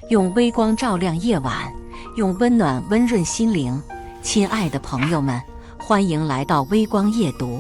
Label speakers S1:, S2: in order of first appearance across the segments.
S1: 用微光照亮夜晚，用温暖温润心灵。亲爱的朋友们，欢迎来到微光夜读。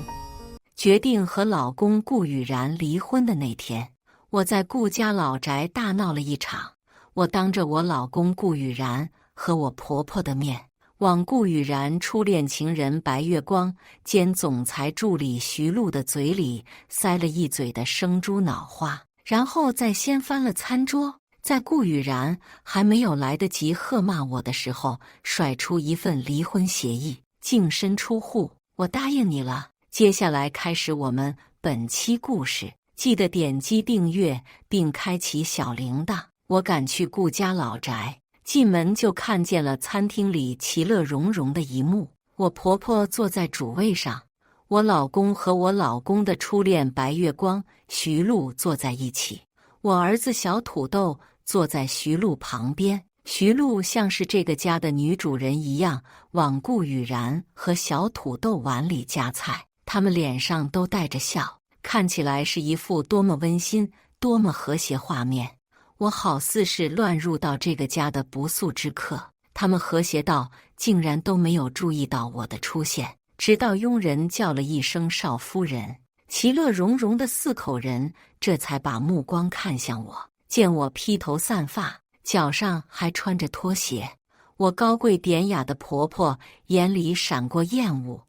S1: 决定和老公顾雨然离婚的那天，我在顾家老宅大闹了一场。我当着我老公顾雨然和我婆婆的面，往顾雨然初恋情人白月光兼总裁助理徐璐的嘴里塞了一嘴的生猪脑花，然后再掀翻了餐桌。在顾雨然还没有来得及喝骂我的时候，甩出一份离婚协议，净身出户。我答应你了。接下来开始我们本期故事，记得点击订阅并开启小铃铛。我赶去顾家老宅，进门就看见了餐厅里其乐融融的一幕。我婆婆坐在主位上，我老公和我老公的初恋白月光徐璐坐在一起，我儿子小土豆坐在徐璐旁边。徐璐像是这个家的女主人一样，往顾雨然和小土豆碗里夹菜，他们脸上都带着笑，看起来是一幅多么温馨、多么和谐画面。我好似是乱入到这个家的不速之客，他们和谐到竟然都没有注意到我的出现，直到佣人叫了一声少夫人，其乐融融的四口人这才把目光看向我。见我披头散发，脚上还穿着拖鞋，我高贵典雅的婆婆眼里闪过厌恶，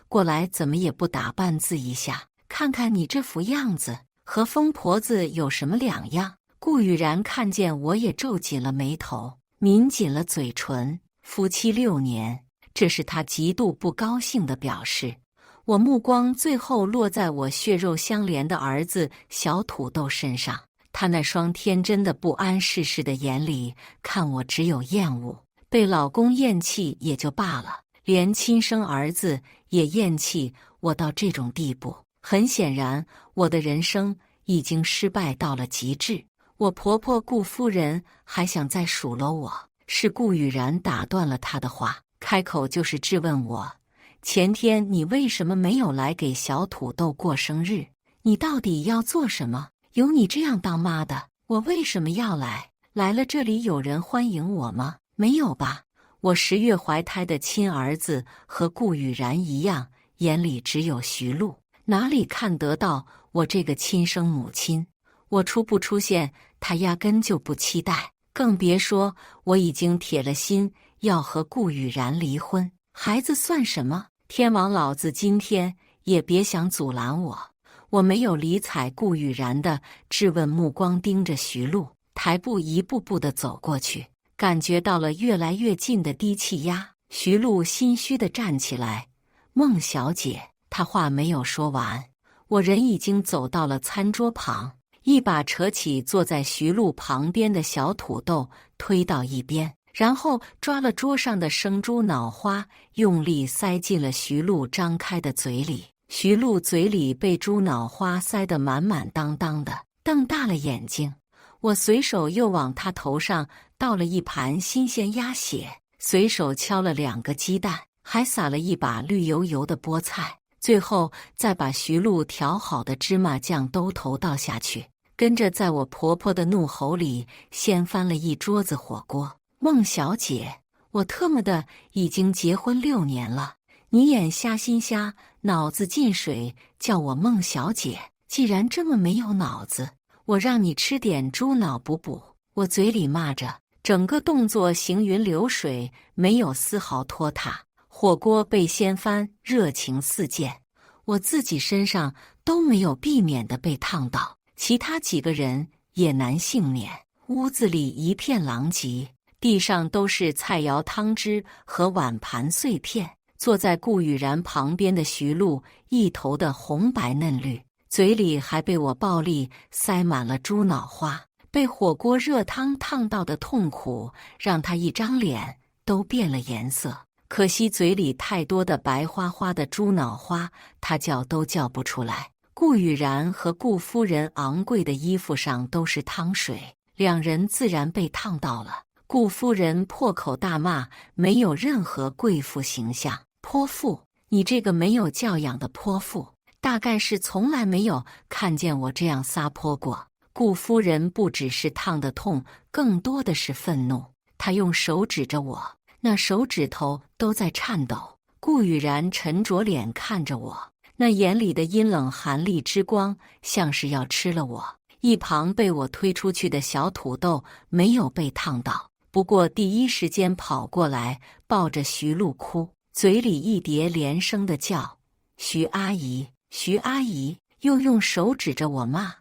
S1: 过来怎么也不打扮自一下，看看你这副样子，和疯婆子有什么两样？顾雨然看见我也皱紧了眉头，抿紧了嘴唇。夫妻6年，这是他极度不高兴的表示。我目光最后落在我血肉相连的儿子小土豆身上，他那双天真的不谙世事的眼里看我只有厌恶。被老公厌弃也就罢了，连亲生儿子也厌弃我到这种地步。很显然，我的人生已经失败到了极致。我婆婆顾夫人还想再数落我，是顾雨然打断了她的话，开口就是质问我：前天你为什么没有来给小土豆过生日？你到底要做什么？有你这样当妈的，我为什么要来？来了这里有人欢迎我吗？没有吧。我10月怀胎的亲儿子和顾雨然一样，眼里只有徐璐，哪里看得到我这个亲生母亲？我出不出现，他压根就不期待，更别说我已经铁了心要和顾雨然离婚。孩子算什么？天王老子今天也别想阻拦我。我没有理睬顾雨然的质问目光，盯着徐璐，抬步一步步地走过去，感觉到了越来越近的低气压。徐璐心虚地站起来：孟小姐。她话没有说完，我人已经走到了餐桌旁，一把扯起坐在徐璐旁边的小土豆，推到一边，然后抓了桌上的生猪脑花，用力塞进了徐璐张开的嘴里。徐璐嘴里被猪脑花塞得满满当当的，瞪大了眼睛。我随手又往他头上倒了一盘新鲜鸭血，随手敲了2个鸡蛋，还撒了一把绿油油的菠菜，最后再把徐璐调好的芝麻酱兜头倒下去，跟着在我婆婆的怒吼里掀翻了一桌子火锅。孟小姐，我特么的已经结婚6年了，你眼瞎心瞎，脑子进水，叫我孟小姐？既然这么没有脑子，我让你吃点猪脑补补。我嘴里骂着，整个动作行云流水，没有丝毫拖沓。火锅被掀翻，热情四溅，我自己身上都没有避免的被烫到，其他几个人也难幸免。屋子里一片狼藉，地上都是菜肴汤汁和碗盘碎片。坐在顾雨然旁边的徐璐一头的红白嫩绿，嘴里还被我暴力塞满了猪脑花，被火锅热汤烫到的痛苦让他一张脸都变了颜色。可惜嘴里太多的白花花的猪脑花，他叫都叫不出来。顾雨然和顾夫人昂贵的衣服上都是汤水，两人自然被烫到了。顾夫人破口大骂，没有任何贵妇形象。泼妇，你这个没有教养的泼妇，大概是从来没有看见我这样撒泼过。顾夫人不只是烫得痛，更多的是愤怒。她用手指着我，那手指头都在颤抖。顾雨然沉着脸看着我，那眼里的阴冷寒厉之光，像是要吃了我。一旁被我推出去的小土豆没有被烫到，不过第一时间跑过来，抱着徐露哭，嘴里一叠连声的叫：“徐阿姨，徐阿姨！”又用手指着我骂：“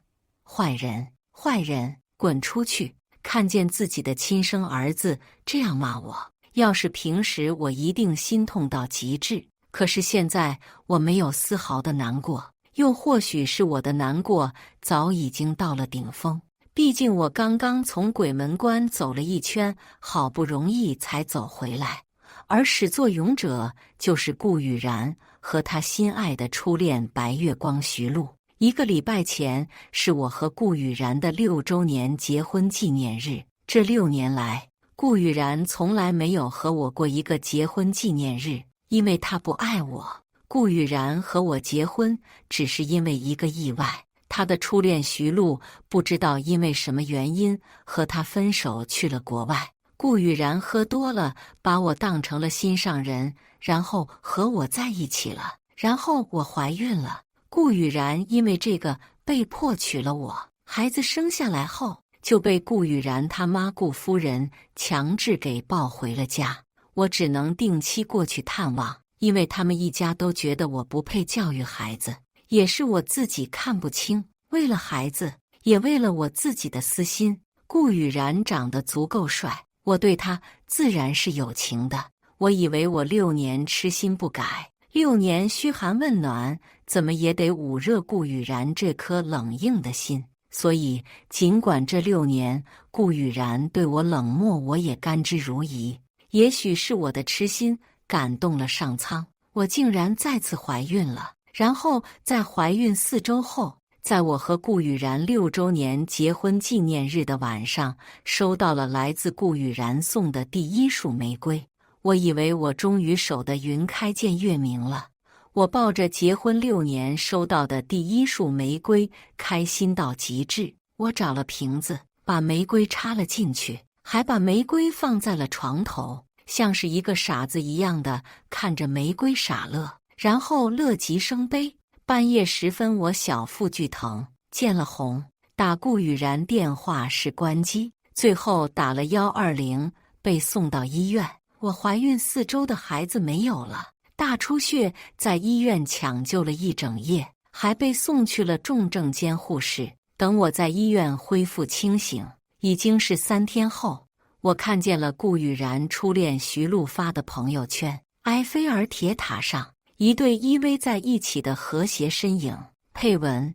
S1: 坏人，坏人，滚出去！”看见自己的亲生儿子这样骂我，要是平时我一定心痛到极致，可是现在我没有丝毫的难过，又或许是我的难过早已经到了顶峰。毕竟我刚刚从鬼门关走了一圈，好不容易才走回来，而始作俑者就是顾雨然和他心爱的初恋白月光徐露。1个礼拜前是我和顾雨然的6周年结婚纪念日。这6年来，顾雨然从来没有和我过一个结婚纪念日，因为他不爱我。顾雨然和我结婚只是因为一个意外，他的初恋徐露不知道因为什么原因和他分手去了国外。顾雨然喝多了，把我当成了心上人，然后和我在一起了，然后我怀孕了。顾雨然因为这个被迫娶了我，孩子生下来后就被顾雨然他妈顾夫人强制给抱回了家，我只能定期过去探望，因为他们一家都觉得我不配教育孩子，也是我自己看不清。为了孩子，也为了我自己的私心，顾雨然长得足够帅，我对他自然是有情的。我以为我6年痴心不改，6年嘘寒问暖，怎么也得捂热顾雨然这颗冷硬的心。所以尽管这6年顾雨然对我冷漠，我也甘之如饴。也许是我的痴心感动了上苍，我竟然再次怀孕了。然后在怀孕4周后，在我和顾雨然6周年结婚纪念日的晚上，收到了来自顾雨然送的第1束玫瑰。我以为我终于守得云开见月明了。我抱着结婚6年收到的第1束玫瑰，开心到极致。我找了瓶子，把玫瑰插了进去，还把玫瑰放在了床头，像是一个傻子一样的看着玫瑰傻乐，然后乐极生悲。半夜时分，我小腹剧疼，见了红，打顾雨然电话是关机，最后打了120，被送到医院。我怀孕4周的孩子没有了，大出血，在医院抢救了一整夜，还被送去了重症监护室。等我在医院恢复清醒，已经是3天后，我看见了顾雨然初恋徐露发的朋友圈，埃菲尔铁塔上一对依偎在一起的和谐身影，配文：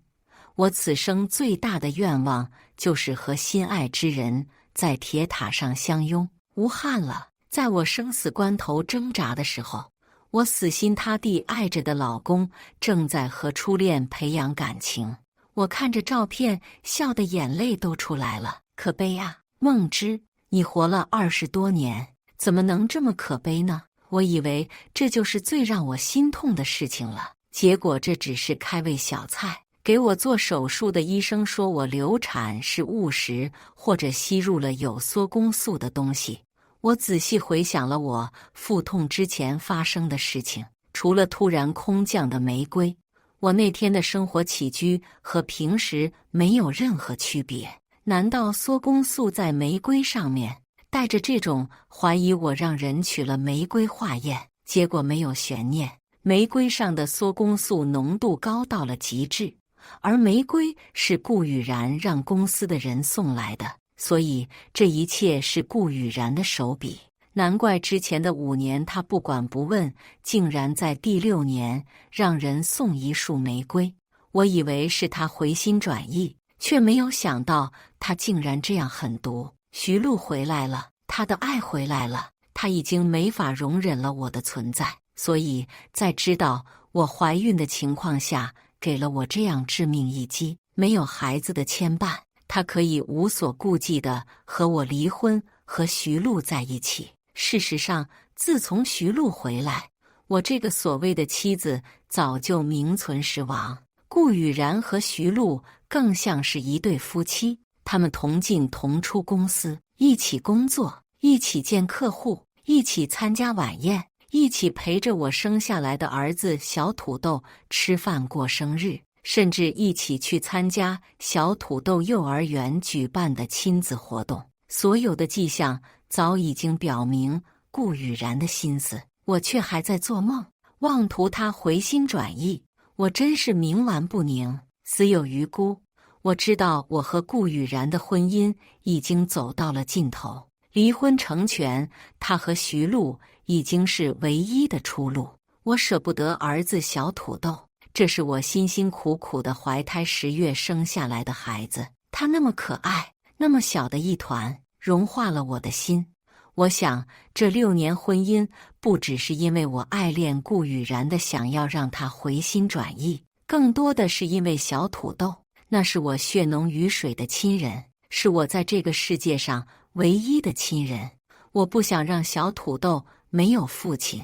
S1: 我此生最大的愿望就是和心爱之人在铁塔上相拥。无憾了，在我生死关头挣扎的时候，我死心塌地爱着的老公正在和初恋培养感情。我看着照片，笑得眼泪都出来了。可悲啊，梦之，你活了20多年，怎么能这么可悲呢？我以为这就是最让我心痛的事情了，结果这只是开胃小菜。给我做手术的医生说我流产是误食，或者吸入了有缩宫素的东西。我仔细回想了我腹痛之前发生的事情，除了突然空降的玫瑰，我那天的生活起居和平时没有任何区别。难道缩宫素在玫瑰上面？带着这种怀疑，我让人取了玫瑰化验，结果没有悬念，玫瑰上的缩宫素浓度高到了极致，而玫瑰是顾雨然让公司的人送来的。所以这一切是顾雨然的手笔，难怪之前的5年他不管不问，竟然在第6年让人送1束玫瑰。我以为是他回心转意，却没有想到他竟然这样狠毒。徐露回来了，他的爱回来了，他已经没法容忍了我的存在，所以在知道我怀孕的情况下，给了我这样致命一击。没有孩子的牵绊，他可以无所顾忌地和我离婚，和徐露在一起。事实上，自从徐露回来，我这个所谓的妻子早就名存实亡。顾雨然和徐露更像是一对夫妻。他们同进同出公司，一起工作，一起见客户，一起参加晚宴，一起陪着我生下来的儿子小土豆吃饭过生日，甚至一起去参加小土豆幼儿园举办的亲子活动。所有的迹象早已经表明顾雨然的心思，我却还在做梦，妄图他回心转意。我真是冥顽不宁，死有余辜。我知道我和顾雨然的婚姻已经走到了尽头，离婚成全，他和徐璐已经是唯一的出路。我舍不得儿子小土豆，这是我辛辛苦苦的怀胎10月生下来的孩子，他那么可爱，那么小的一团，融化了我的心。我想这6年婚姻不只是因为我爱恋顾雨然的想要让他回心转意，更多的是因为小土豆，那是我血浓于水的亲人，是我在这个世界上唯一的亲人。我不想让小土豆没有父亲，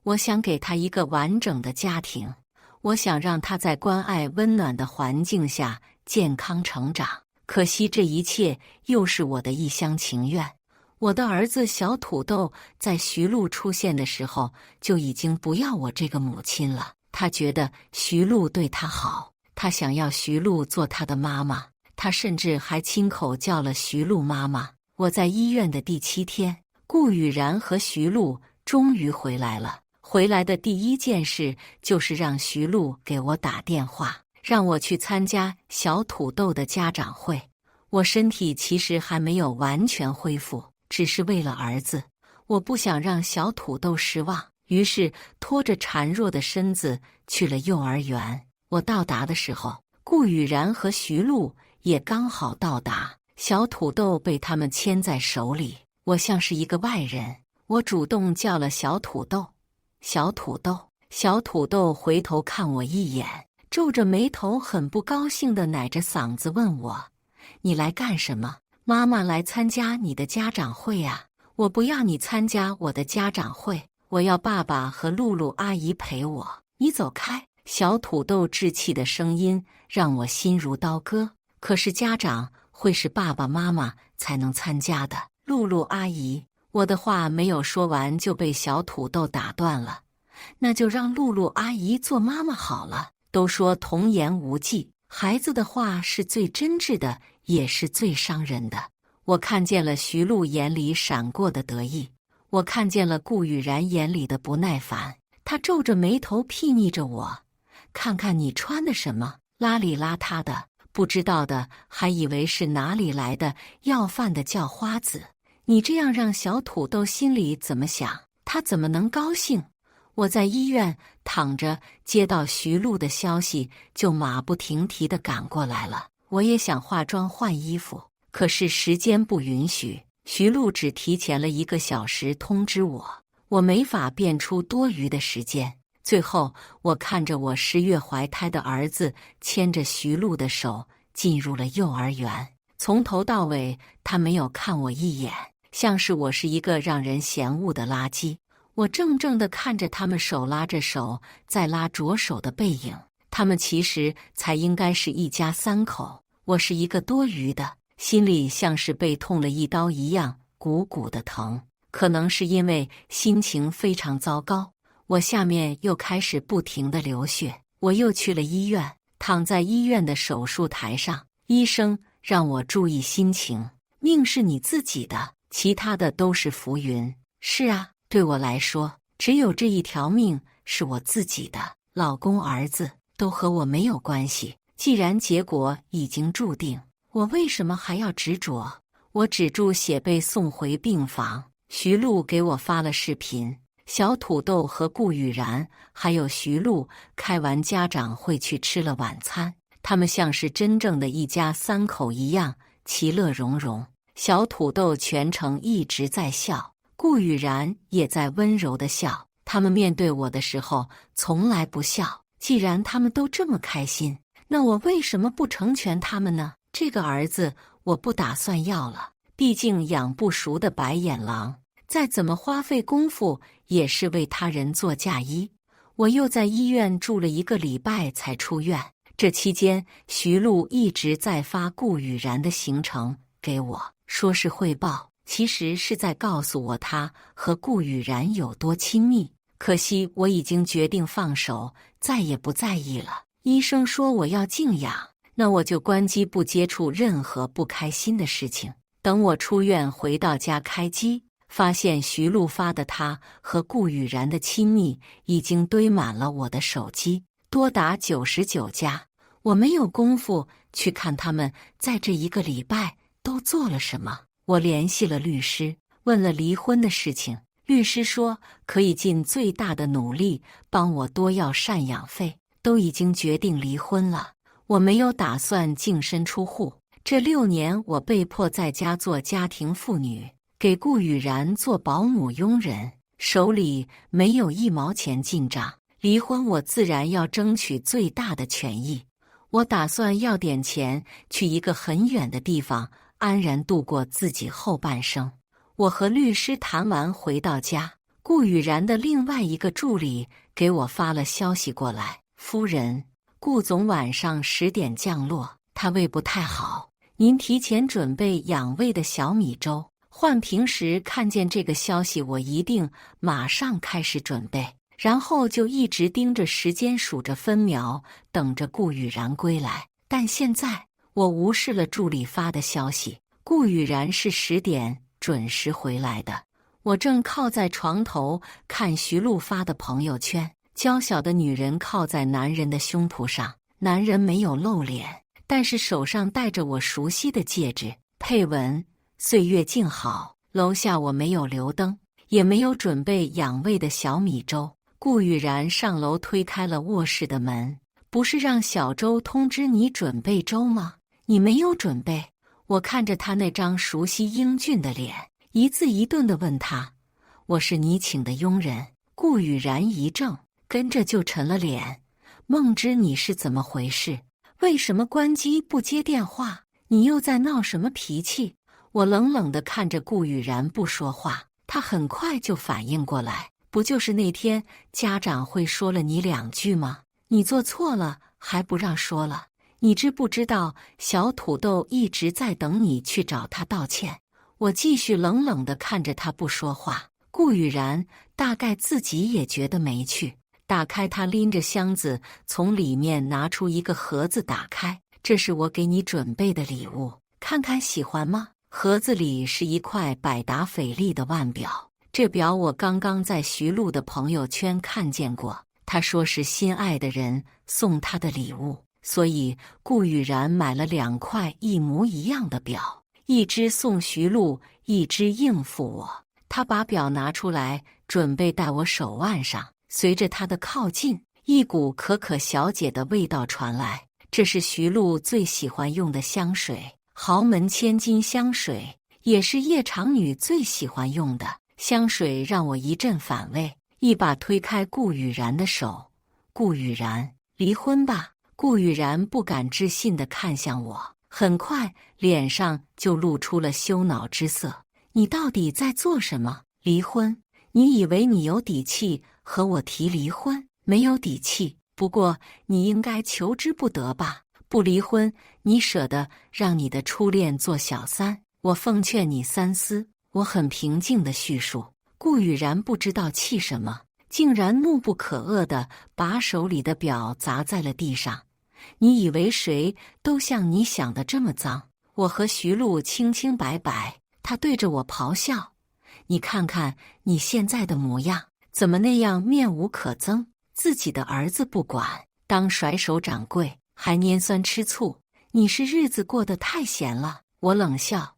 S1: 我想给他一个完整的家庭，我想让他在关爱温暖的环境下健康成长。可惜这一切又是我的一厢情愿。我的儿子小土豆在徐璐出现的时候就已经不要我这个母亲了，他觉得徐璐对他好，他想要徐璐做他的妈妈，他甚至还亲口叫了徐璐妈妈。我在医院的第7天，顾雨然和徐璐终于回来了。回来的第一件事就是让徐璐给我打电话，让我去参加小土豆的家长会。我身体其实还没有完全恢复，只是为了儿子，我不想让小土豆失望，于是拖着孱弱的身子去了幼儿园。我到达的时候，顾雨然和徐璐也刚好到达，小土豆被他们牵在手里，我像是一个外人。我主动叫了小土豆，小土豆。小土豆回头看我一眼，皱着眉头，很不高兴地奶着嗓子问我：“你来干什么？”“妈妈来参加你的家长会啊。”“我不要你参加我的家长会，我要爸爸和露露阿姨陪我，你走开。”小土豆稚气的声音让我心如刀割。可是家长会是爸爸妈妈才能参加的，露露阿姨……我的话没有说完就被小土豆打断了。那就让露露阿姨做妈妈好了。都说童言无忌，孩子的话是最真挚的，也是最伤人的。我看见了徐璐眼里闪过的得意，我看见了顾雨然眼里的不耐烦。他皱着眉头睥睨着我：“看看你穿的什么，邋里邋遢的，不知道的还以为是哪里来的要饭的叫花子。你这样让小土豆心里怎么想？他怎么能高兴？”我在医院躺着，接到徐璐的消息就马不停蹄地赶过来了。我也想化妆换衣服，可是时间不允许，徐璐只提前了1个小时通知我，我没法变出多余的时间。最后我看着我10月怀胎的儿子牵着徐璐的手进入了幼儿园，从头到尾他没有看我一眼，像是我是一个让人嫌恶的垃圾。我怔怔地看着他们手拉着手再拉着手的背影，他们其实才应该是一家3口，我是一个多余的，心里像是被捅了一刀一样，鼓鼓的疼。可能是因为心情非常糟糕，我下面又开始不停地流血。我又去了医院，躺在医院的手术台上，医生让我注意心情，命是你自己的，其他的都是浮云。是啊，对我来说，只有这一条命是我自己的，老公、儿子都和我没有关系。既然结果已经注定，我为什么还要执着？我止住血被送回病房，徐璐给我发了视频，小土豆和顾雨然还有徐璐开完家长会去吃了晚餐，他们像是真正的一家3口一样，其乐融融。小土豆全程一直在笑，顾雨然也在温柔地笑。他们面对我的时候从来不笑。既然他们都这么开心，那我为什么不成全他们呢？这个儿子我不打算要了，毕竟养不熟的白眼狼，再怎么花费功夫也是为他人做嫁衣。我又在医院住了1个礼拜才出院，这期间，徐璐一直在发顾雨然的行程给我，说是汇报，其实是在告诉我他和顾雨然有多亲密。可惜我已经决定放手，再也不在意了。医生说我要静养，那我就关机，不接触任何不开心的事情。等我出院回到家开机，发现徐璐发的他和顾雨然的亲密已经堆满了我的手机，多达99加。我没有功夫去看他们在这一个礼拜都做了什么。我联系了律师，问了离婚的事情。律师说可以尽最大的努力帮我多要赡养费，都已经决定离婚了。我没有打算净身出户，这6年我被迫在家做家庭妇女，给顾雨然做保姆佣人，手里没有1毛钱进账。离婚我自然要争取最大的权益。我打算要点钱去一个很远的地方，安然度过自己后半生。我和律师谈完回到家，顾雨然的另外一个助理给我发了消息过来：夫人，顾总晚上10点降落，他胃不太好，您提前准备养胃的小米粥。换平时看见这个消息，我一定马上开始准备，然后就一直盯着时间，数着分秒，等着顾雨然归来。但现在我无视了助理发的消息，顾雨然是10点准时回来的。我正靠在床头看徐璐发的朋友圈，娇小的女人靠在男人的胸脯上，男人没有露脸，但是手上戴着我熟悉的戒指，配文岁月静好。楼下我没有留灯，也没有准备养胃的小米粥。顾雨然上楼推开了卧室的门，不是让小周通知你准备粥吗？你没有准备。我看着他那张熟悉英俊的脸，一字一顿地问他：我是你请的佣人。顾雨然一怔，跟着就沉了脸。梦之，你是怎么回事？为什么关机不接电话？你又在闹什么脾气？我冷冷地看着顾雨然不说话，他很快就反应过来，不就是那天家长会说了你2句吗？你做错了还不让说了？你知不知道小土豆一直在等你去找他道歉？我继续冷冷地看着他不说话。顾雨然大概自己也觉得没趣，打开他拎着箱子，从里面拿出一个盒子，打开，这是我给你准备的礼物，看看喜欢吗？盒子里是一块百达翡丽的腕表，这表我刚刚在徐璐的朋友圈看见过，他说是心爱的人送他的礼物，所以顾雨然买了2块一模一样的表，一只送徐璐，一只应付我。他把表拿出来，准备戴我手腕上。随着他的靠近，一股可可小姐的味道传来，这是徐璐最喜欢用的香水，豪门千金香水，也是夜场女最喜欢用的香水，让我一阵反胃，一把推开顾雨然的手。顾雨然，离婚吧。顾雨然不敢置信地看向我，很快脸上就露出了羞恼之色。你到底在做什么？离婚？你以为你有底气和我提离婚？没有底气，不过你应该求之不得吧。不离婚，你舍得让你的初恋做小三？我奉劝你三思。我很平静地叙述。顾雨然不知道气什么，竟然怒不可遏地把手里的表砸在了地上。你以为谁都像你想的这么脏？我和徐璐清清白白。他对着我咆哮：你看看你现在的模样，怎么那样面无可憎？自己的儿子不管，当甩手掌柜，还拈酸吃醋，你是日子过得太闲了。我冷笑：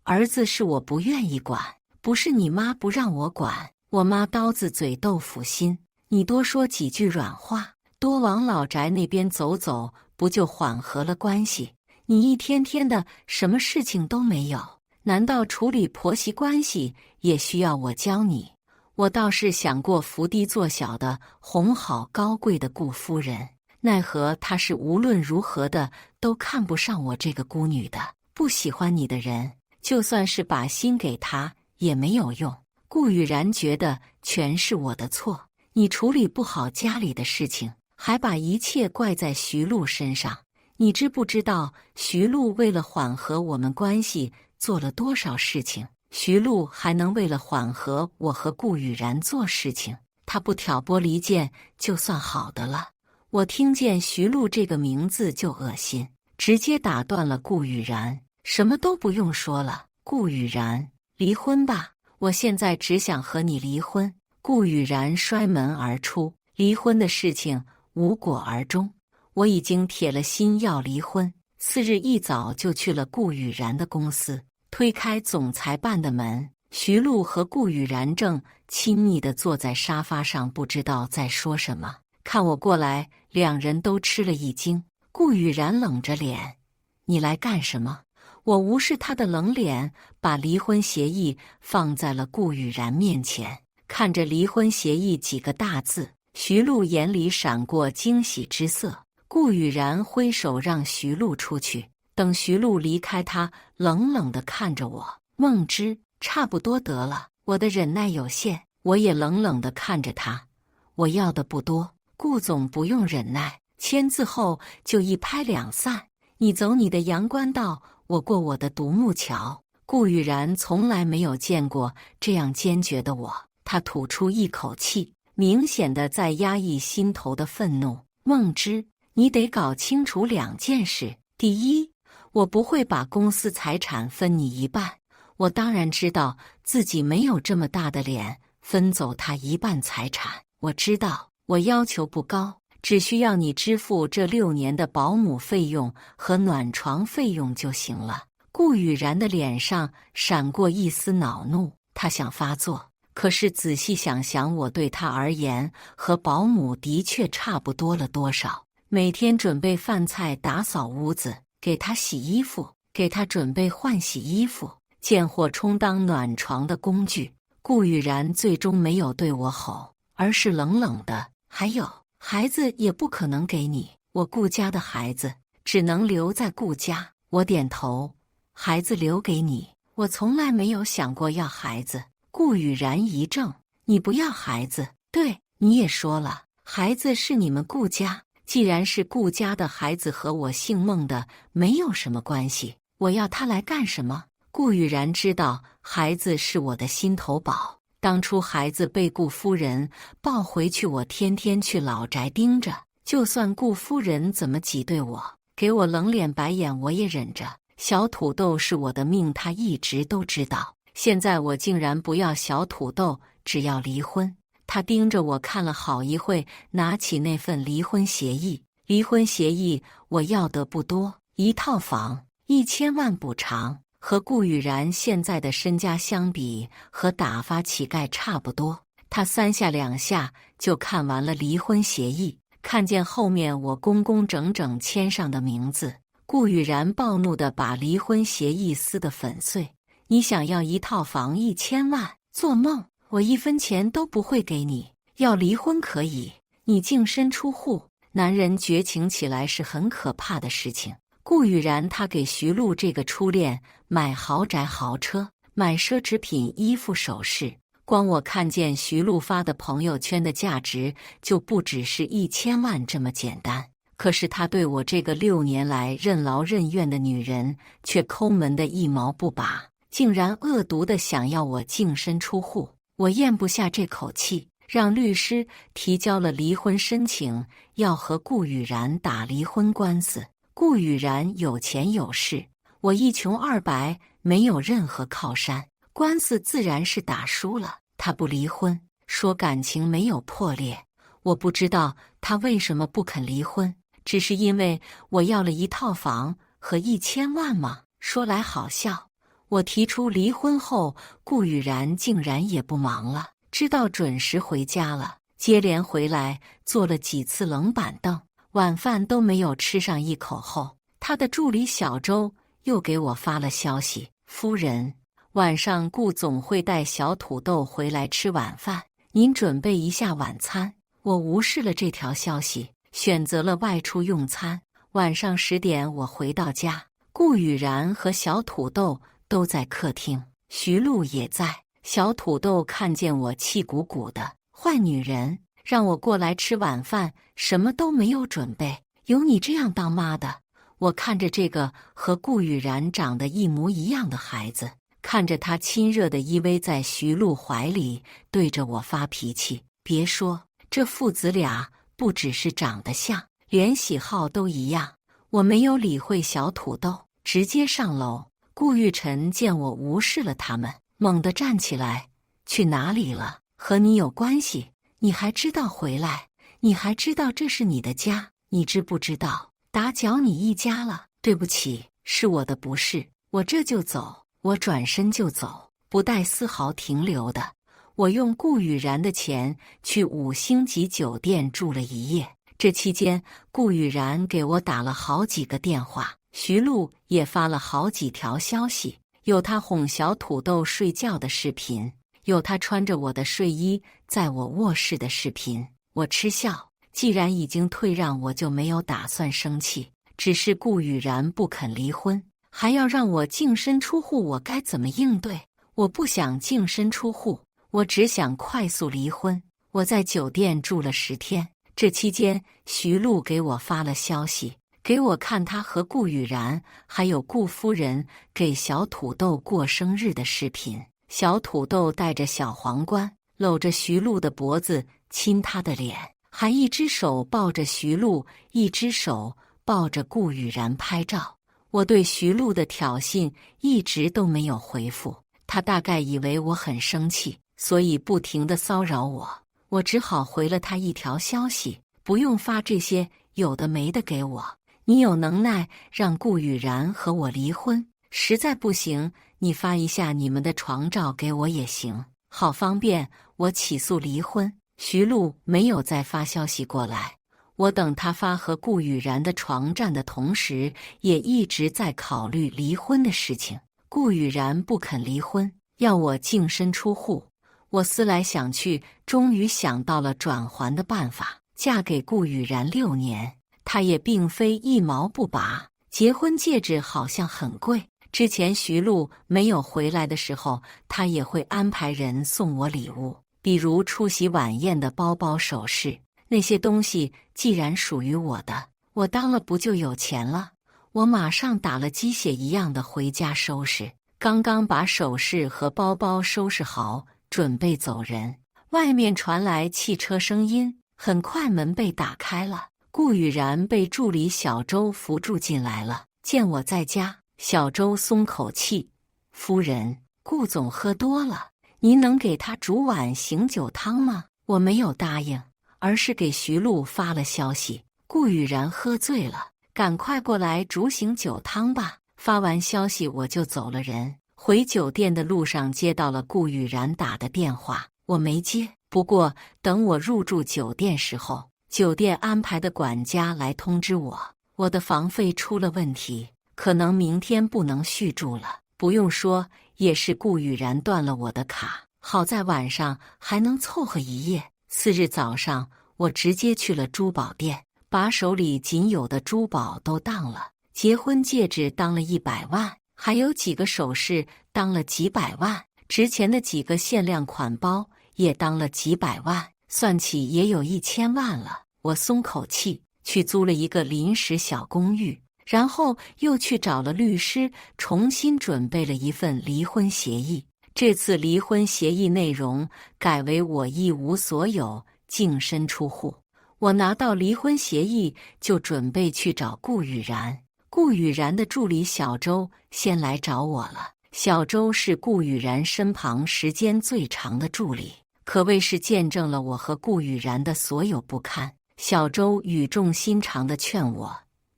S1: 儿子是我不愿意管，不是你妈不让我管。我妈刀子嘴豆腐心，你多说几句软话，多往老宅那边走走，不就缓和了关系？你一天天的什么事情都没有，难道处理婆媳关系也需要我教你？我倒是想过伏低做小的哄好高贵的顾夫人，奈何她是无论如何的都看不上我这个孤女的。不喜欢你的人，就算是把心给他也没有用。顾雨然觉得全是我的错，你处理不好家里的事情，还把一切怪在徐璐身上。你知不知道徐璐为了缓和我们关系做了多少事情？徐璐还能为了缓和我和顾雨然做事情，他不挑拨离间就算好的了。我听见徐璐这个名字就恶心，直接打断了顾雨然。什么都不用说了，顾雨然，离婚吧，我现在只想和你离婚。顾雨然摔门而出，离婚的事情无果而终。我已经铁了心要离婚。次日一早就去了顾雨然的公司，推开总裁办的门，徐璐和顾雨然正亲密地坐在沙发上，不知道在说什么。看我过来，两人都吃了一惊。顾雨然冷着脸：“你来干什么？”我无视他的冷脸，把离婚协议放在了顾雨然面前。看着离婚协议几个大字，徐璐眼里闪过惊喜之色。顾雨然挥手让徐璐出去，等徐璐离开，他冷冷地看着我：“梦之，差不多得了，我的忍耐有限。”我也冷冷地看着他：“我要的不多，顾总不用忍耐，签字后就一拍两散，你走你的阳关道，我过我的独木桥。”顾雨然从来没有见过这样坚决的我，他吐出一口气，明显的在压抑心头的愤怒：“梦之，你得搞清楚两件事。第一，我不会把公司财产分你一半。我当然知道自己没有这么大的脸分走他一半财产。我知道我要求不高，只需要你支付这6年的保姆费用和暖床费用就行了。”顾雨然的脸上闪过一丝恼怒，他想发作，可是仔细想想，我对他而言和保姆的确差不多了多少。每天准备饭菜、打扫屋子，给他洗衣服，给他准备换洗衣服，贱货充当暖床的工具。顾雨然最终没有对我吼，而是冷冷的：“还有，孩子也不可能给你，我顾家的孩子只能留在顾家。”我点头：“孩子留给你，我从来没有想过要孩子。”顾雨然一怔：“你不要孩子？对，你也说了，孩子是你们顾家。既然是顾家的孩子，和我姓孟的没有什么关系，我要他来干什么？”顾雨然知道孩子是我的心头宝，当初孩子被顾夫人抱回去，我天天去老宅盯着，就算顾夫人怎么挤兑我，给我冷脸白眼，我也忍着。小土豆是我的命，他一直都知道。现在我竟然不要小土豆，只要离婚。他盯着我看了好一会，拿起那份离婚协议。离婚协议我要的不多，1套房，1000万补偿，和顾雨然现在的身家相比，和打发乞丐差不多。他3下2下就看完了离婚协议，看见后面我工工整整签上的名字，顾雨然暴怒地把离婚协议撕得粉碎。你想要1套房1000万？做梦！我1分钱都不会给你。要离婚可以，你净身出户。男人绝情起来是很可怕的事情。顾雨然他给徐璐这个初恋买豪宅豪车，买奢侈品衣服首饰，光我看见徐璐发的朋友圈的价值就不只是1000万这么简单。可是他对我这个6年来任劳任怨的女人却抠门的一毛不拔，竟然恶毒的想要我净身出户。我咽不下这口气，让律师提交了离婚申请，要和顾雨然打离婚官司。顾雨然有钱有势，我一穷二白，没有任何靠山，官司自然是打输了。他不离婚，说感情没有破裂。我不知道他为什么不肯离婚，只是因为我要了1套房和1000万吗？说来好笑，我提出离婚后，顾雨然竟然也不忙了，知道准时回家了，接连回来坐了几次冷板凳，晚饭都没有吃上一口后，他的助理小周又给我发了消息：“夫人，晚上顾总会带小土豆回来吃晚饭，您准备一下晚餐。”我无视了这条消息，选择了外出用餐。晚上10点我回到家，顾雨然和小土豆都在客厅，徐璐也在。小土豆看见我气鼓鼓的：“坏女人，让我过来吃晚饭，什么都没有准备。有你这样当妈的。我看着这个和顾雨然长得一模一样的孩子，看着他亲热地依偎在徐璐怀里，对着我发脾气。别说，这父子俩不只是长得像，连喜好都一样。我没有理会小土豆，直接上楼。顾玉晨见我无视了他们，猛地站起来：“去哪里了？和你有关系？你还知道回来？你还知道这是你的家？你知不知道？打搅你一家了，对不起，是我的不是，我这就走。”我转身就走，不带丝毫停留的。我用顾雨然的钱去5星级酒店住了1夜。这期间，顾雨然给我打了好几个电话，徐璐也发了好几条消息，有他哄小土豆睡觉的视频，有他穿着我的睡衣在我卧室的视频。我嗤笑，既然已经退让，我就没有打算生气，只是顾雨然不肯离婚，还要让我净身出户，我该怎么应对？我不想净身出户，我只想快速离婚。我在酒店住了10天，这期间徐璐给我发了消息，给我看他和顾雨然还有顾夫人给小土豆过生日的视频。小土豆戴着小皇冠，搂着徐璐的脖子亲她的脸，还一只手抱着徐璐，一只手抱着顾雨然拍照。我对徐璐的挑衅一直都没有回复，他大概以为我很生气，所以不停地骚扰我。我只好回了他一条消息：不用发这些有的没的给我，你有能耐让顾雨然和我离婚，实在不行，你发一下你们的床照给我也行，好方便我起诉离婚。徐璐没有再发消息过来。我等他发和顾雨然的床战的同时，也一直在考虑离婚的事情。顾雨然不肯离婚，要我净身出户。我思来想去，终于想到了转圜的办法。嫁给顾雨然6年，他也并非一毛不拔。结婚戒指好像很贵，之前徐璐没有回来的时候，他也会安排人送我礼物，比如出席晚宴的包包、首饰。那些东西既然属于我的，我当了不就有钱了？我马上打了鸡血一样的回家收拾，刚刚把首饰和包包收拾好，准备走人，外面传来汽车声音，很快门被打开了，顾雨然被助理小周扶住进来了。见我在家，小周松口气：“夫人，顾总喝多了，您能给他煮碗醒酒汤吗？”我没有答应，而是给徐璐发了消息：“顾雨然喝醉了，赶快过来煮醒酒汤吧。”发完消息我就走了人。回酒店的路上接到了顾雨然打的电话，我没接。不过等我入住酒店时候，酒店安排的管家来通知我的房费出了问题，可能明天不能续住了。不用说，也是顾雨然断了我的卡。好在晚上还能凑合一夜。4日早上，我直接去了珠宝店，把手里仅有的珠宝都当了。结婚戒指当了100万，还有几个首饰当了几百万，值钱的几个限量款包也当了几百万，算起也有1000万了。我松口气，去租了一个临时小公寓，然后又去找了律师，重新准备了一份离婚协议。这次离婚协议内容改为我一无所有，净身出户。我拿到离婚协议就准备去找顾雨然。顾雨然的助理小周先来找我了。小周是顾雨然身旁时间最长的助理，可谓是见证了我和顾雨然的所有不堪。小周语重心长地劝我：“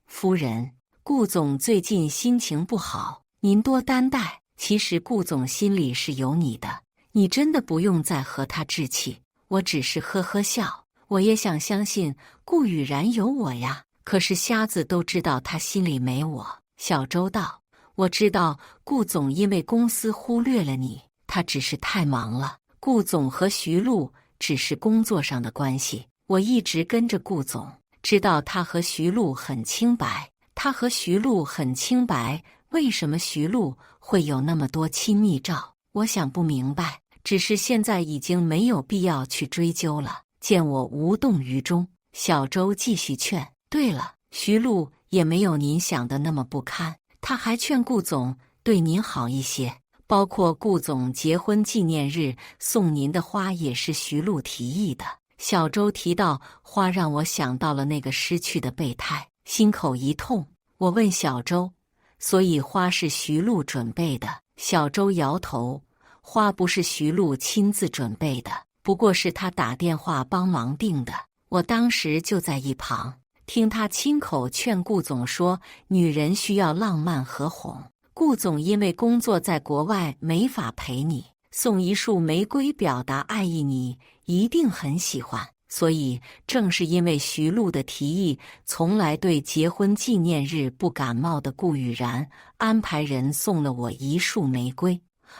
S1: 夫人，顾总最近心情不好，您多担待。其实顾总心里是有你的，你真的不用再和他置气。”我只是呵呵笑，我也想相信顾雨然有我呀，可是瞎子都知道他心里没我。小周道：“我知道顾总因为公司忽略了你，他只是太忙了。顾总和徐璐只是工作上的关系，我一直跟着顾总，知道他和徐璐很清白。他和徐璐很清白，为什么徐璐会有那么多亲密照？我想不明白，只是现在已经没有必要去追究了。见我无动于衷，小周继续劝：对了，徐璐也没有您想的那么不堪，他还劝顾总对您好一些，包括顾总结婚纪念日送您的花也是徐璐提议的。小周提到花，让我想到了那个失去的备胎，心口一痛。我问小周，所以花是徐璐准备的？小周摇头，花不是徐璐亲自准备的，不过是他打电话帮忙订的。我当时就在一旁听他亲口劝顾总说，女人需要浪漫和哄。顾总因为工作在国外没法陪你，送一束玫瑰表达爱意，你一定很喜欢。所以正是因为徐璐的提议，从来对结婚纪念日不感冒的顾雨然安排人送了我一束玫瑰，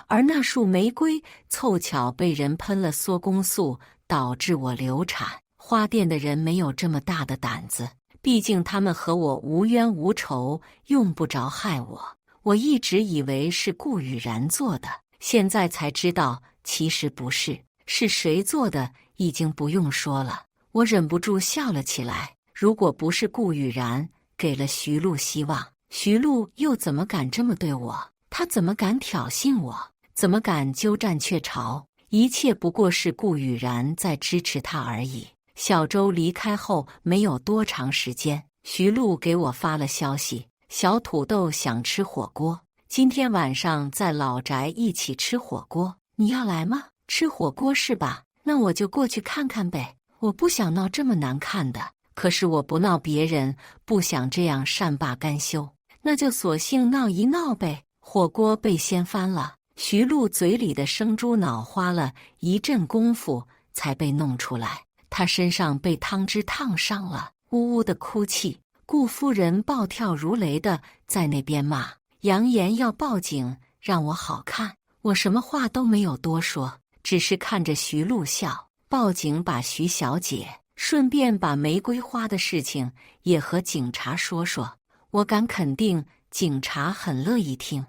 S1: 而那束玫瑰凑巧被人喷了缩宫素，导致我流产。花店的人没有这么大的胆子，毕竟他们和我无冤无仇，用不着害我。我一直以为是顾雨然做的，现在才知道其实不是。是谁做的已经不用说了。我忍不住笑了起来。如果不是顾雨然给了徐璐希望，徐璐又怎么敢这么对我？他怎么敢挑衅我？怎么敢鸠占鹊巢？一切不过是顾雨然在支持他而已。小周离开后没有多长时间，徐璐给我发了消息，小土豆想吃火锅，今天晚上在老宅一起吃火锅，你要来吗？吃火锅是吧？那我就过去看看呗。我不想闹这么难看的，可是我不闹别人，不想这样善罢甘休，那就索性闹一闹呗。火锅被掀翻了，徐璐嘴里的生猪脑花了一阵功夫才被弄出来，他身上被汤汁烫伤了，呜呜的哭泣。顾夫人暴跳如雷的在那边骂，扬言要报警，让我好看。我什么话都没有多说，只是看着徐璐笑。报警把徐小姐，顺便把玫瑰花的事情也和警察说说。我敢肯定警察很乐意听。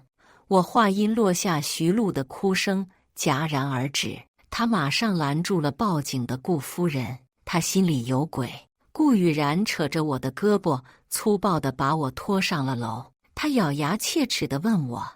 S1: 我话音落下，徐璐的哭声戛然而止，他马上拦住了报警的顾夫人。他心里有鬼。顾雨然扯着我的胳膊，粗暴地把我拖上了楼。他咬牙切齿地问我，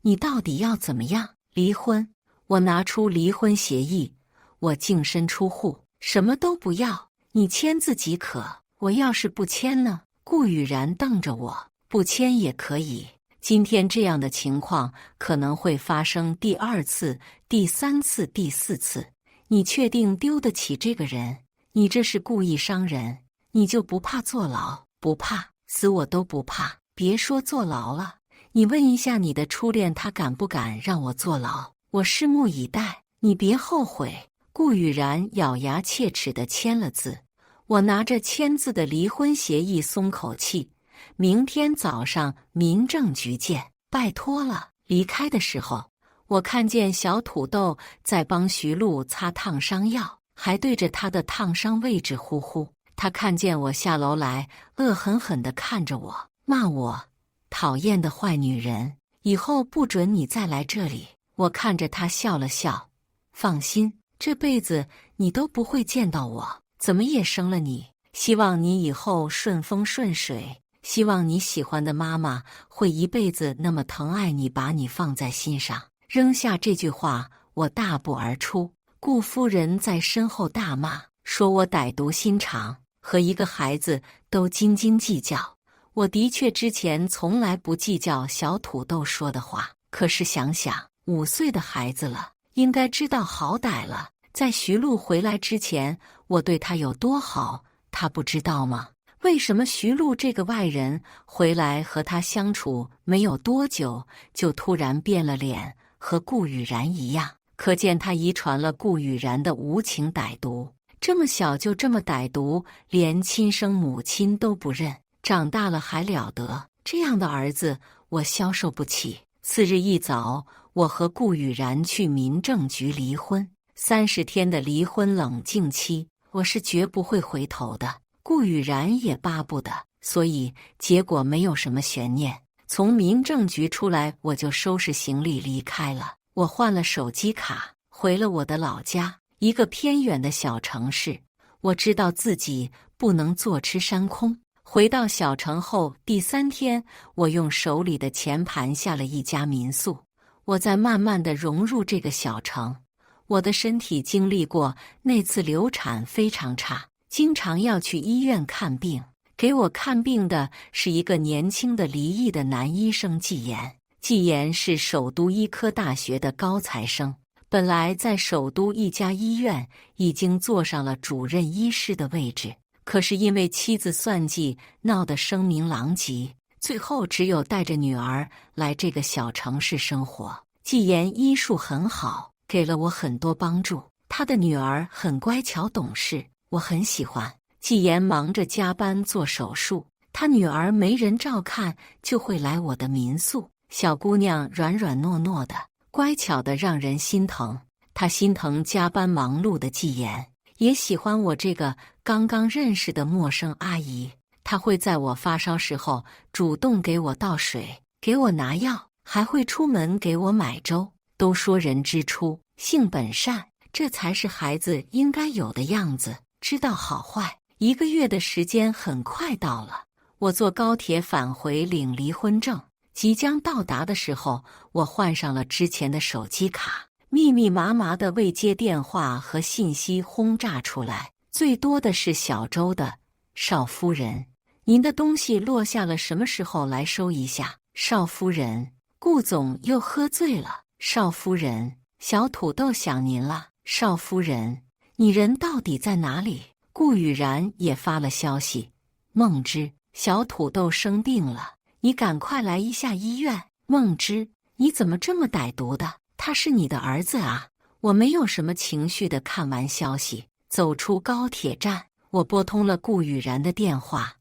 S1: 你到底要怎么样？离婚？我拿出离婚协议，我净身出户，什么都不要，你签字即可。我要是不签呢？顾雨然瞪着我，不签也可以。今天这样的情况可能会发生第二次、第三次、第四次。你确定丢得起这个人？你这是故意伤人，你就不怕坐牢？不怕，死我都不怕。别说坐牢了，你问一下你的初恋，他敢不敢让我坐牢？我拭目以待，你别后悔。顾雨然咬牙切齿地签了字。我拿着签字的离婚协议松口气，明天早上民政局见，拜托了。离开的时候，我看见小土豆在帮徐璐擦烫伤药，还对着她的烫伤位置呼呼。他看见我下楼来，恶狠狠地看着我，骂我讨厌的坏女人，以后不准你再来这里。我看着他笑了笑，放心，这辈子你都不会见到我，怎么也生了你。希望你以后顺风顺水，希望你喜欢的妈妈会一辈子那么疼爱你，把你放在心上。扔下这句话，我大步而出。顾夫人在身后大骂，说我歹毒心肠，和一个孩子都斤斤计较。我的确之前从来不计较小土豆说的话，可是想想5岁的孩子了，应该知道好歹了。在徐璐回来之前，我对他有多好，他不知道吗？为什么徐璐这个外人回来和他相处没有多久，就突然变了脸，和顾雨然一样？可见他遗传了顾雨然的无情歹毒。这么小就这么歹毒，连亲生母亲都不认，长大了还了得？这样的儿子我消受不起。次日一早，我和顾雨然去民政局离婚。30天的离婚冷静期，我是绝不会回头的。顾雨然也巴不得，所以结果没有什么悬念。从民政局出来，我就收拾行李离开了。我换了手机卡，回了我的老家，一个偏远的小城市。我知道自己不能坐吃山空。回到小城后第3天，我用手里的钱盘下了一家民宿。我在慢慢地融入这个小城。我的身体经历过那次流产非常差，经常要去医院看病。给我看病的是一个年轻的离异的男医生季言。季言是首都医科大学的高材生，本来在首都一家医院已经坐上了主任医师的位置，可是因为妻子算计，闹得声名狼藉，最后只有带着女儿来这个小城市生活。季言医术很好，给了我很多帮助。他的女儿很乖巧懂事，我很喜欢。季言忙着加班做手术，他女儿没人照看，就会来我的民宿。小姑娘软软糯糯的，乖巧的让人心疼。她心疼加班忙碌的季言，也喜欢我这个刚刚认识的陌生阿姨。她会在我发烧时候主动给我倒水，给我拿药，还会出门给我买粥。都说人之初，性本善，这才是孩子应该有的样子，知道好坏。1个月的时间很快到了，我坐高铁返回领离婚证。即将到达的时候，我换上了之前的手机卡，密密麻麻的未接电话和信息轰炸出来，最多的是小周的：少夫人，您的东西落下了，什么时候来收一下？少夫人，顾总又喝醉了。少夫人，小土豆想您了。少夫人，你人到底在哪里？顾雨然也发了消息：梦之，小土豆生病了，你赶快来一下医院。梦之，你怎么这么歹毒的？他是你的儿子啊！我没有什么情绪的看完消息，走出高铁站，我拨通了顾雨然的电话：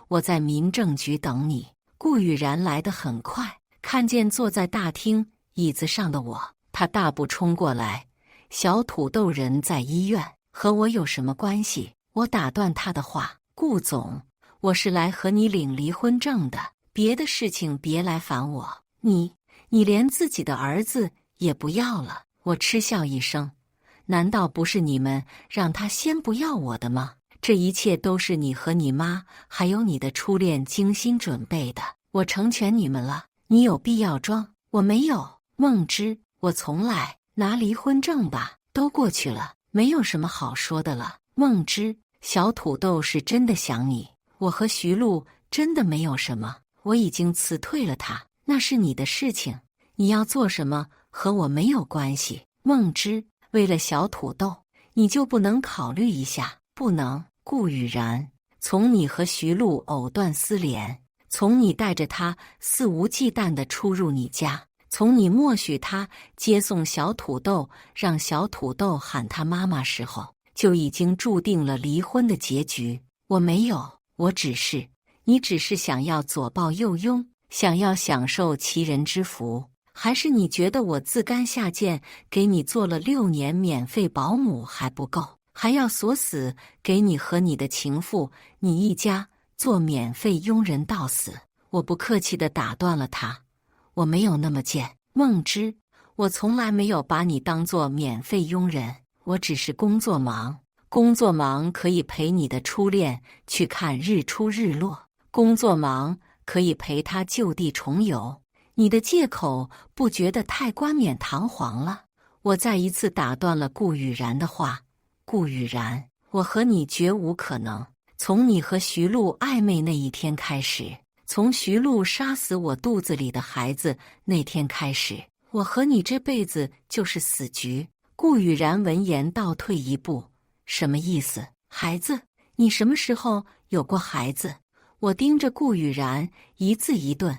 S1: 我在民政局等你。顾雨然来得很快，看见坐在大厅椅子上的我，他大步冲过来：小土豆人在医院，和我有什么关系？我打断他的话：顾总，我是来和你领离婚证的，别的事情别来烦我。你连自己的儿子也不要了。我嗤笑一声：难道不是你们让他先不要我的吗？这一切都是你和你妈还有你的初恋精心准备的，我成全你们了，你有必要装？我没有。梦之，我从来拿离婚证吧，都过去了，没有什么好说的了。梦之，小土豆是真的想你，我和徐璐真的没有什么，我已经辞退了他，那是你的事情，你要做什么和我没有关系。梦之，为了小土豆，你就不能考虑一下？不能。顾雨然，从你和徐璐藕断丝连，从你带着他肆无忌惮地出入你家，从你默许他接送小土豆，让小土豆喊他妈妈时候，就已经注定了离婚的结局。我没有，你只是想要左抱右拥，想要享受其人之福，还是你觉得我自甘下贱，给你做了6年免费保姆还不够，还要锁死给你和你的情妇你一家做免费佣人到死？我不客气地打断了他：我没有那么贱。梦之，我从来没有把你当作免费佣人，我只是工作忙。工作忙可以陪你的初恋去看日出日落，工作忙可以陪他就地重游。你的借口不觉得太冠冕堂皇了？我再一次打断了顾雨然的话：顾雨然，我和你绝无可能。从你和徐璐暧昧那一天开始，从徐璐杀死我肚子里的孩子那天开始，我和你这辈子就是死局。顾雨然闻言倒退一步：什么意思？孩子？你什么时候有过孩子？我盯着顾雨然，一字一顿：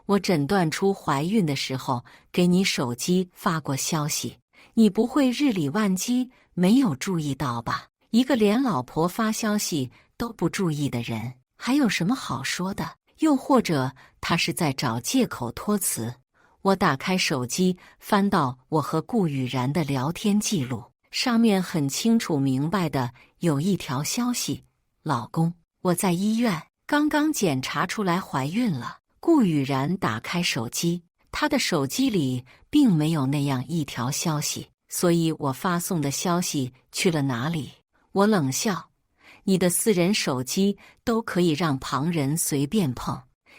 S1: 我诊断出怀孕的时候给你手机发过消息，你不会日理万机没有注意到吧？一个连老婆发消息都不注意的人，还有什么好说的？又或者他是在找借口托辞？我打开手机，翻到我和顾雨然的聊天记录，上面很清楚明白的有一条消息：老公，我在医院，刚刚检查出来怀孕了。顾雨然打开手机，他的手机里并没有那样一条消息，所以我发送的消息去了哪里？我冷笑：你的私人手机都可以让旁人随便碰，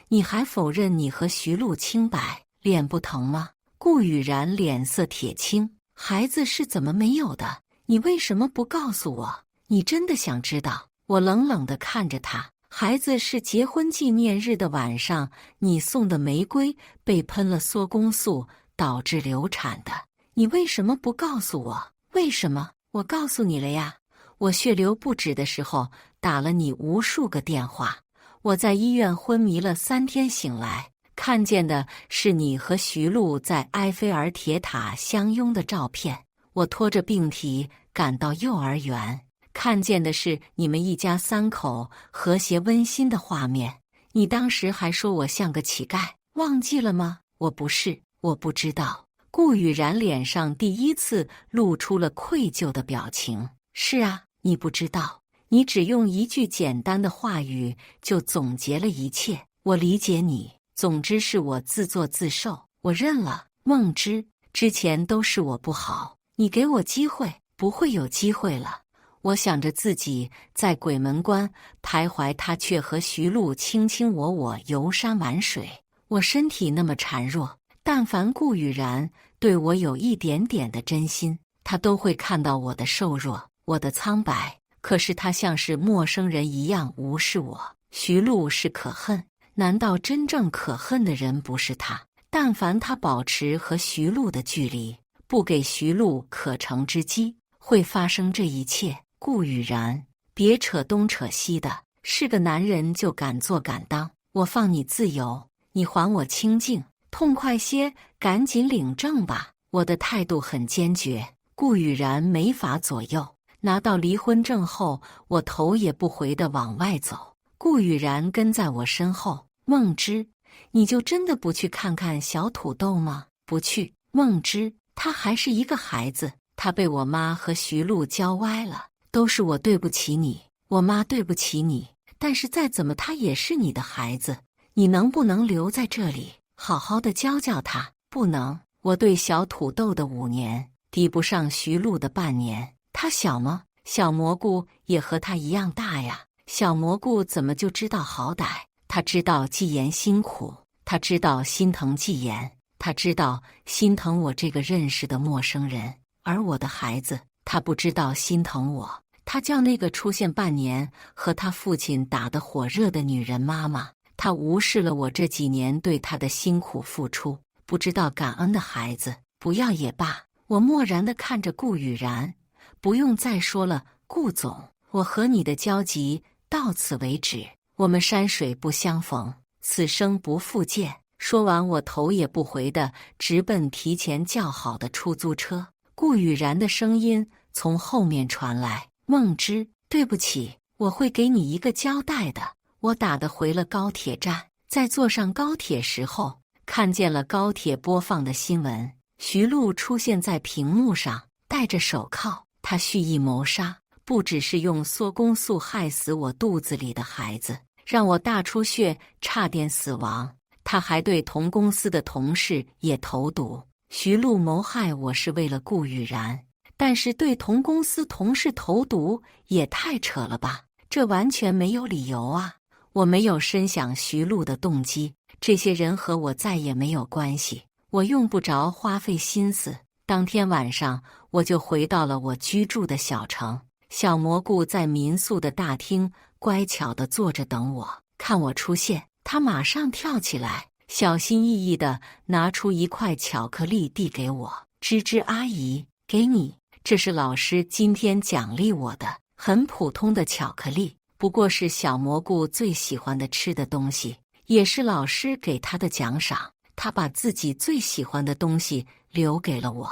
S1: 你还否认你和徐璐清白，脸不疼吗？顾雨然脸色铁青，孩子是怎么没有的？你为什么不告诉我？你真的想知道？我冷冷地看着他，孩子是结婚纪念日的晚上，你送的玫瑰被喷了缩宫素，导致流产的。你为什么不告诉我？为什么？我告诉你了呀。我血流不止的时候打了你无数个电话，我在医院昏迷了3天，醒来看见的是你和徐璐在埃菲尔铁塔相拥的照片。我拖着病体赶到幼儿园，看见的是你们一家3口和谐温馨的画面。你当时还说我像个乞丐，忘记了吗？我不是，我不知道。顾雨然脸上第一次露出了愧疚的表情。是啊，你不知道，你只用一句简单的话语就总结了一切。我理解你，总之是我自作自受，我认了。梦之，之前都是我不好，你给我机会，不会有机会了。我想着自己在鬼门关徘徊，他却和徐璐卿卿我我，游山玩水。我身体那么孱弱，但凡顾雨然对我有一点点的真心，他都会看到我的瘦弱，我的苍白。可是他像是陌生人一样无视我。徐璐是可恨，难道真正可恨的人不是他？但凡他保持和徐璐的距离，不给徐璐可乘之机，会发生这一切。顾雨然，别扯东扯西的，是个男人就敢做敢当。我放你自由，你还我清净，痛快些，赶紧领证吧。我的态度很坚决，顾雨然没法左右。拿到离婚证后，我头也不回地往外走，顾雨然跟在我身后。梦之，你就真的不去看看小土豆吗？不去。梦之，他还是一个孩子，他被我妈和徐璐教歪了，都是我对不起你，我妈对不起你，但是再怎么他也是你的孩子，你能不能留在这里好好的教教他？不能。我对小土豆的5年抵不上徐璐的半年。他小吗？小蘑菇也和他一样大呀。小蘑菇怎么就知道好歹？他知道季言辛苦，他知道心疼季言，他知道心疼我这个认识的陌生人。而我的孩子，他不知道心疼我。他叫那个出现半年和他父亲打得火热的女人妈妈。他无视了我这几年对他的辛苦付出，不知道感恩的孩子，不要也罢。我漠然地看着顾雨然，不用再说了，顾总，我和你的交集到此为止，我们山水不相逢，此生不复见。说完，我头也不回地直奔提前叫好的出租车。顾雨然的声音从后面传来：梦之，对不起，我会给你一个交代的。我打的回了高铁站，在坐上高铁时候，看见了高铁播放的新闻，徐璐出现在屏幕上，戴着手铐。他蓄意谋杀，不只是用缩宫素害死我肚子里的孩子，让我大出血，差点死亡。他还对同公司的同事也投毒。徐璐谋害我是为了顾雨然，但是对同公司同事投毒也太扯了吧，这完全没有理由啊。我没有深想徐璐的动机，这些人和我再也没有关系，我用不着花费心思。当天晚上，我就回到了我居住的小城。小蘑菇在民宿的大厅乖巧地坐着等我，看我出现，他马上跳起来，小心翼翼地拿出一块巧克力递给我。芝芝阿姨，给你，这是老师今天奖励我的，很普通的巧克力，不过是小蘑菇最喜欢的吃的东西，也是老师给他的奖赏。他把自己最喜欢的东西留给了我。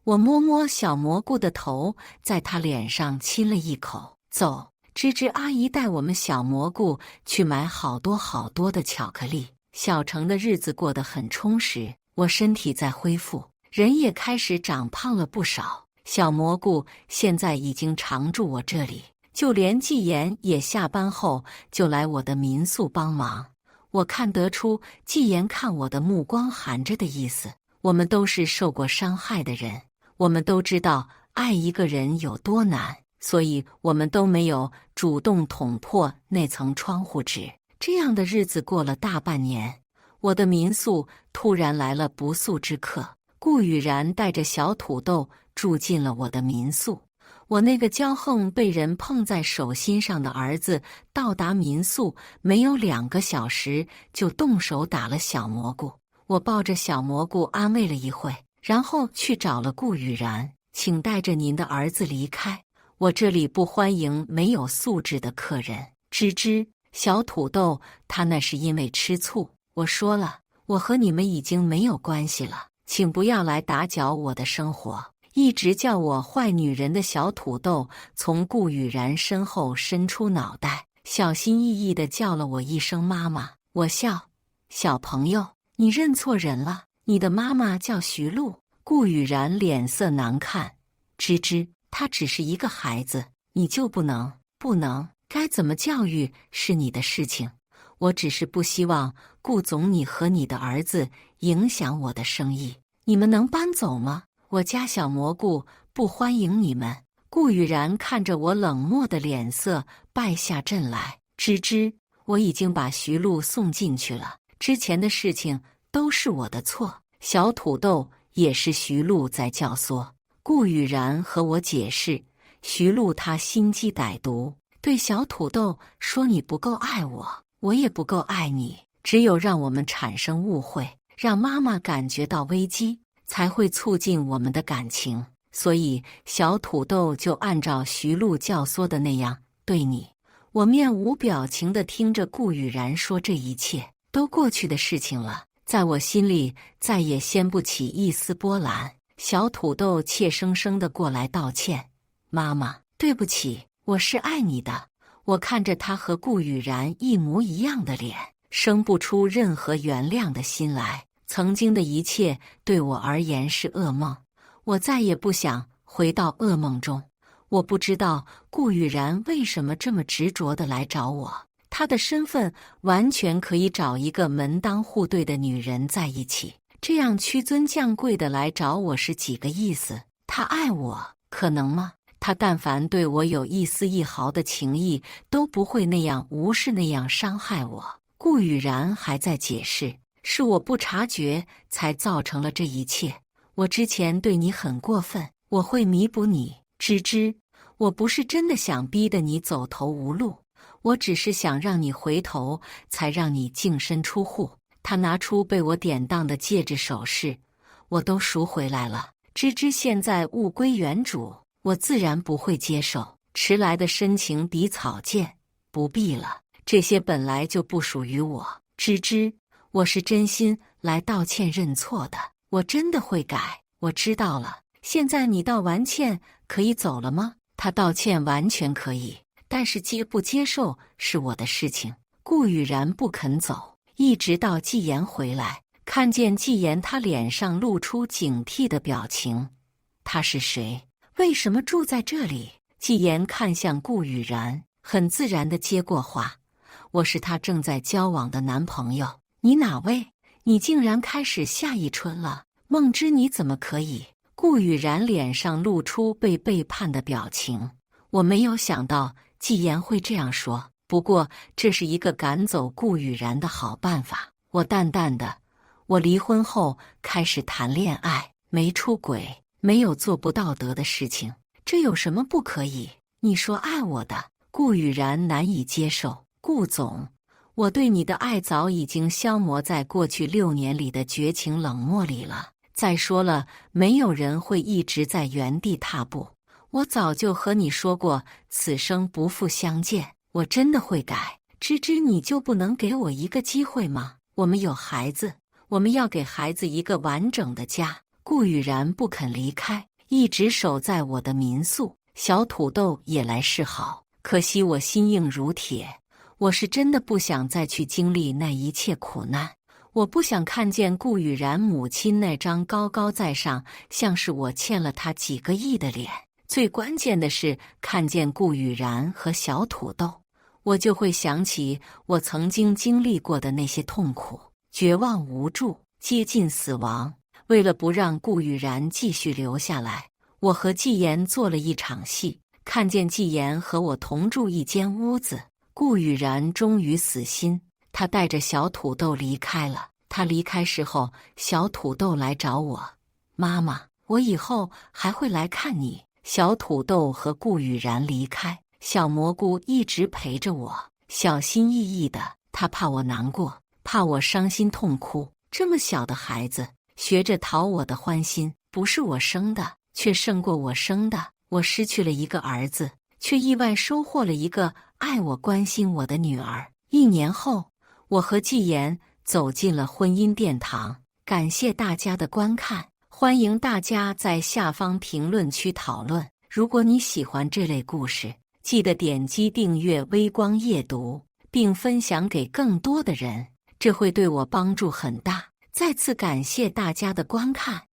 S1: 我摸摸小蘑菇的头，在他脸上亲了一口。走，芝芝阿姨带我们小蘑菇去买好多好多的巧克力。小城的日子过得很充实，我身体在恢复，人也开始长胖了不少。小蘑菇现在已经常住我这里，就连季言也下班后就来我的民宿帮忙。我看得出季言看我的目光含着的意思，我们都是受过伤害的人，我们都知道爱一个人有多难，所以我们都没有主动捅破那层窗户纸。这样的日子过了大半年，我的民宿突然来了不速之客。顾雨然带着小土豆住进了我的民宿。我那个骄横被人碰在手心上的儿子到达民宿没有2个小时，就动手打了小蘑菇。我抱着小蘑菇安慰了一会，然后去找了顾雨然，请带着您的儿子离开，我这里不欢迎没有素质的客人。吱吱，小土豆他那是因为吃醋。我说了，我和你们已经没有关系了，请不要来打搅我的生活。一直叫我坏女人的小土豆从顾雨然身后伸出脑袋，小心翼翼地叫了我一声妈妈。我笑，小朋友，你认错人了，你的妈妈叫徐露。顾雨然脸色难看，吱吱，他只是一个孩子，你就不能？该怎么教育是你的事情，我只是不希望顾总你和你的儿子影响我的生意。你们能搬走吗？我家小蘑菇不欢迎你们。顾雨然看着我冷漠的脸色，败下阵来。吱吱，我已经把徐露送进去了，之前的事情都是我的错，小土豆也是徐露在教唆。顾雨然和我解释，徐露她心机歹毒，对小土豆说你不够爱我，我也不够爱你，只有让我们产生误会，让妈妈感觉到危机，才会促进我们的感情。所以小土豆就按照徐露教唆的那样对你。我面无表情地听着顾雨然说，这一切都过去的事情了，在我心里再也掀不起一丝波澜。小土豆怯生生地过来道歉，妈妈，对不起，我是爱你的。我看着他和顾雨然一模一样的脸，生不出任何原谅的心来。曾经的一切对我而言是噩梦，我再也不想回到噩梦中。我不知道顾雨然为什么这么执着地来找我，她的身份完全可以找一个门当户对的女人在一起，这样屈尊降贵地来找我是几个意思？她爱我，可能吗？她但凡对我有一丝一毫的情意，都不会那样无视，那样伤害我。顾雨然还在解释，是我不察觉才造成了这一切，我之前对你很过分，我会弥补你。吱吱，我不是真的想逼得你走投无路，我只是想让你回头，才让你净身出户。他拿出被我典当的戒指首饰，我都赎回来了。吱吱，现在物归原主，我自然不会接受迟来的深情比草贱，不必了，这些本来就不属于我。吱吱，我是真心来道歉认错的，我真的会改。我知道了，现在你道完歉可以走了吗？他道歉完全可以，但是接不接受是我的事情。顾雨然不肯走，一直到季言回来，看见季言，他脸上露出警惕的表情。他是谁？为什么住在这里？季言看向顾雨然，很自然地接过话，我是他正在交往的男朋友。你哪位？你竟然开始夏忆春了？梦之你怎么可以？顾雨然脸上露出被背叛的表情。我没有想到季言会这样说，不过这是一个赶走顾雨然的好办法。我淡淡的，我离婚后开始谈恋爱，没出轨，没有做不道德的事情，这有什么不可以？你说爱我的？顾雨然难以接受。顾总，我对你的爱早已经消磨在过去6年里的绝情冷漠里了。再说了，没有人会一直在原地踏步。我早就和你说过，此生不复相见。我真的会改。芝芝，你就不能给我一个机会吗？我们有孩子，我们要给孩子一个完整的家。顾雨然不肯离开，一直守在我的民宿。小土豆也来示好，可惜我心硬如铁。我是真的不想再去经历那一切苦难。我不想看见顾雨然母亲那张高高在上，像是我欠了她几个亿的脸。最关键的是，看见顾雨然和小土豆，我就会想起我曾经经历过的那些痛苦、绝望、无助，接近死亡。为了不让顾雨然继续留下来，我和季言做了一场戏，看见季言和我同住一间屋子，顾雨然终于死心，他带着小土豆离开了。他离开时候，小土豆来找我，妈妈，我以后还会来看你。小土豆和顾雨然离开，小蘑菇一直陪着我，小心翼翼的。他怕我难过，怕我伤心痛哭。这么小的孩子，学着讨我的欢心，不是我生的，却胜过我生的。我失去了一个儿子，却意外收获了一个爱我关心我的女儿。1年后，我和季言走进了婚姻殿堂。感谢大家的观看，欢迎大家在下方评论区讨论。如果你喜欢这类故事，记得点击订阅微光夜读，并分享给更多的人，这会对我帮助很大。再次感谢大家的观看。